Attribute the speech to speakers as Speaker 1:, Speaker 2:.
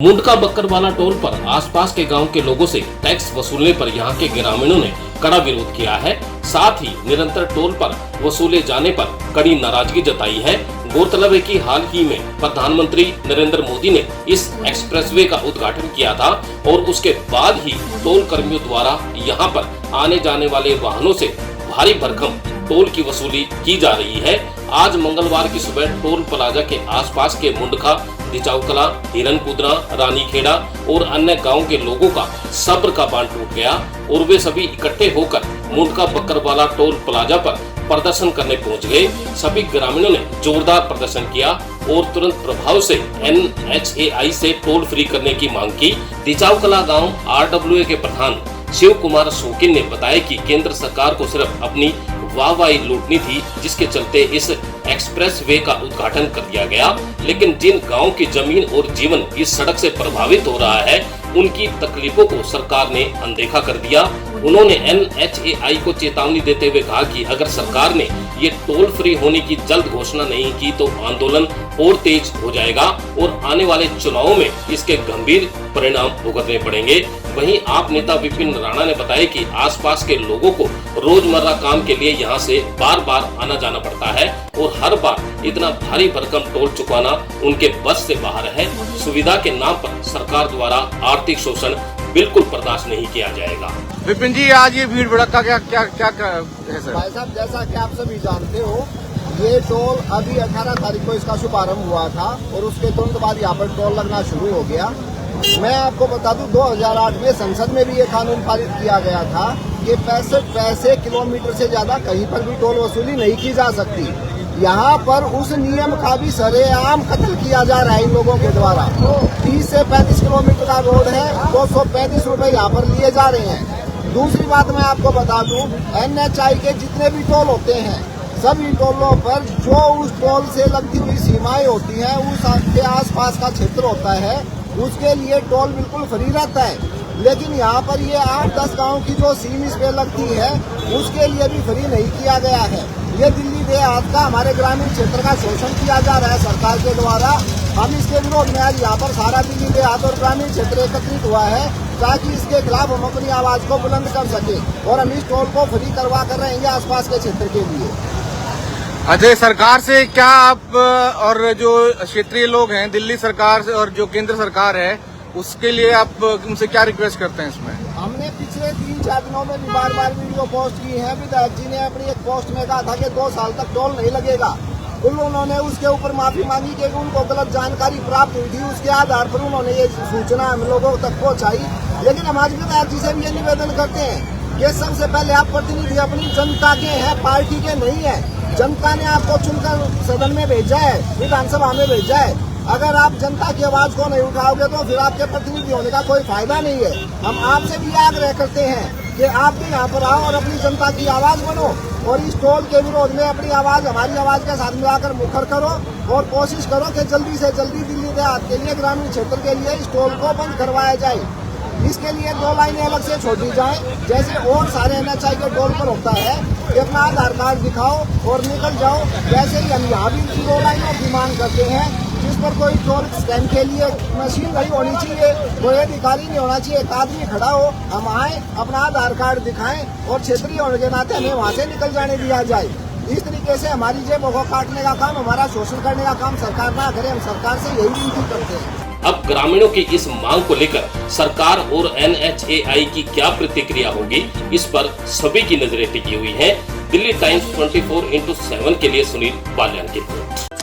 Speaker 1: Mundka Bakkarwala toll पर आसपास के गांव के लोगों से टैक्स वसूलने पर यहां के ग्रामीणों ने कड़ा विरोध किया है। साथ ही निरंतर टोल पर वसूले जाने पर कड़ी नाराजगी जताई है। गौरतलब है कि हाल ही में प्रधानमंत्री नरेंद्र मोदी ने इस एक्सप्रेसवे का उद्घाटन किया था और उसके बाद ही टोल कर्मियों द्वारा यहां पर आने जाने वाले वाहनों से भारी भरकम टोल की वसूली की जा रही है। आज मंगलवार की सुबह टोल प्लाजा के आसपास के मुंडका, दिचावकला, हिरनकुदरा, रानीखेड़ा और अन्य गांव के लोगों का सब्र का बांध टूट गया और वे सभी इकट्ठे होकर मुंडका बक्करवाला टोल प्लाजा पर प्रदर्शन करने पहुंच गए। सभी ग्रामीणों ने जोरदार प्रदर्शन किया और तुरंत प्रभाव से NHAI से टोल फ्री करने की मांग की। दिचावकला गांव RWA के प्रधान शिव कुमार शौकीन ने बताया कि केंद्र सरकार को सिर्फ अपनी वाहवाही लूटनी थी, जिसके चलते इस एक्सप्रेस वे का उद्घाटन कर दिया गया। लेकिन जिन गांव की जमीन और जीवन इस सड़क से प्रभावित हो रहा है, उनकी तकलीफों को सरकार ने अनदेखा कर दिया। उन्होंने NHAI को चेतावनी देते हुए कहा कि अगर सरकार ने ये टोल फ्री होने की जल्द घोषणा नहीं की तो आंदोलन और तेज हो जाएगा और आने वाले चुनावों में इसके गंभीर परिणाम भुगतने पड़ेंगे। वहीं आप नेता विपिन राणा ने बताया कि आसपास के लोगों को रोजमर्रा काम के लिए यहां से बार बार आना जाना पड़ता है और हर बार इतना भारी भरकम टोल चुकाना उनके बस से बाहर है। सुविधा के नाम पर सरकार द्वारा आर्थिक शोषण बिल्कुल बर्दाश्त नहीं किया जाएगा।
Speaker 2: विपिन जी, आज ये भीड़ भड़का क्या क्या क्या है सर?
Speaker 3: भाई साहब, जैसा कि आप सभी जानते हो, ये टोल अभी 18 तारीख को इसका शुभारंभ हुआ था और उसके तुरंत बाद यहाँ पर टोल लगना शुरू हो गया। मैं आपको बता दूं, 2008 में संसद में भी ये कानून पारित किया गया था कि 65 पैसे किलोमीटर से ज्यादा कहीं पर भी टोल वसूली नहीं की जा सकती। यहाँ पर उस नियम का भी सरेआम कत्ल किया जा रहा है इन लोगों के द्वारा। 30 से 35 किलोमीटर का रोड है, 235 रुपए यहाँ पर लिए जा रहे हैं। दूसरी बात मैं आपको बता दूं, NHAI के जितने भी टोल होते हैं, सभी टोलों पर जो उस टोल से लगती हुई सीमाएं होती हैं, उसके आसपास का क्षेत्र होता है, उसके लिए टोल बिल्कुल फ्री रहता है। लेकिन यहाँ पर ये 8-10 गाँव की जो सीम इस पे लगती है, उसके लिए भी फ्री नहीं किया गया है। ये दिल्ली देहात का, हमारे ग्रामीण क्षेत्र का शोषण किया जा रहा है सरकार के द्वारा। हम इसके विरोध में आज यहाँ पर सारा दिल्ली देहात और ग्रामीण क्षेत्र एकत्रित हुआ है ताकि इसके खिलाफ हम अपनी आवाज को बुलंद कर सके और हम इस टोल को फ्री करवा कर रहेंगे आसपास के क्षेत्र के लिए।
Speaker 2: अच्छा, सरकार से क्या आप और जो क्षेत्रीय लोग हैं, दिल्ली सरकार से और जो केंद्र सरकार है, उसके लिए आप उनसे क्या रिक्वेस्ट करते हैं इसमें?
Speaker 3: हमने पिछले 3-4 दिनों में भी बार वीडियो पोस्ट की है। विधायक जी ने अपनी एक पोस्ट में कहा था कि 2 साल तक टोल नहीं लगेगा। उन्होंने उसके ऊपर माफी मांगी कि उनको गलत जानकारी प्राप्त हुई थी, उसके आधार पर उन्होंने ये सूचना हम लोगों तक पहुँचाई। लेकिन हम आज विधायक जी से भी ये निवेदन करते हैं कि सबसे पहले आप प्रतिनिधि अपनी जनता के हैं, पार्टी के नहीं है। जनता ने आपको चुनकर सदन में भेजा है, विधानसभा में भेजा है। अगर आप जनता की आवाज को नहीं उठाओगे तो फिर आपके प्रतिनिधि होने का कोई फायदा नहीं है। हम आपसे भी आग्रह करते हैं कि आप भी यहाँ पर आओ और अपनी जनता की आवाज बनो और इस टोल के विरोध में अपनी आवाज हमारी आवाज के साथ मिलाकर मुखर करो और कोशिश करो कि जल्दी से जल्दी दिल्ली देहात के लिए, ग्रामीण क्षेत्र के लिए इस टोल को बंद करवाया जाए। इसके लिए 2 लाइनें अलग से छोड़ी जाएं, जैसे और सारे NHAI के टोल पर होता है कि अपना आधार कार्ड दिखाओ और निकल जाओ। वैसे ही हम यहाँ भी 2 लाइनों की मांग करते हैं, जिस पर कोई टोल स्कैन के लिए मशीन नहीं होनी चाहिए, कोई अधिकारी नहीं होना चाहिए, एक आदमी खड़ा हो, हम आए, अपना आधार कार्ड दिखाएं और क्षेत्रीय होने के नाते हमें वहाँ से निकल जाने दिया जाए। इस तरीके से हमारी जेबों को काटने का काम, हमारा शोषण करने का काम सरकार ना करे। हम सरकार से यही विनती करते हैं।
Speaker 1: अब ग्रामीणों की इस मांग को लेकर सरकार और NHAI की क्या प्रतिक्रिया होगी, इस पर सभी की नजरें टिकी हुई हैं। दिल्ली टाइम्स 24x7 के लिए सुनील बालियान की रिपोर्ट।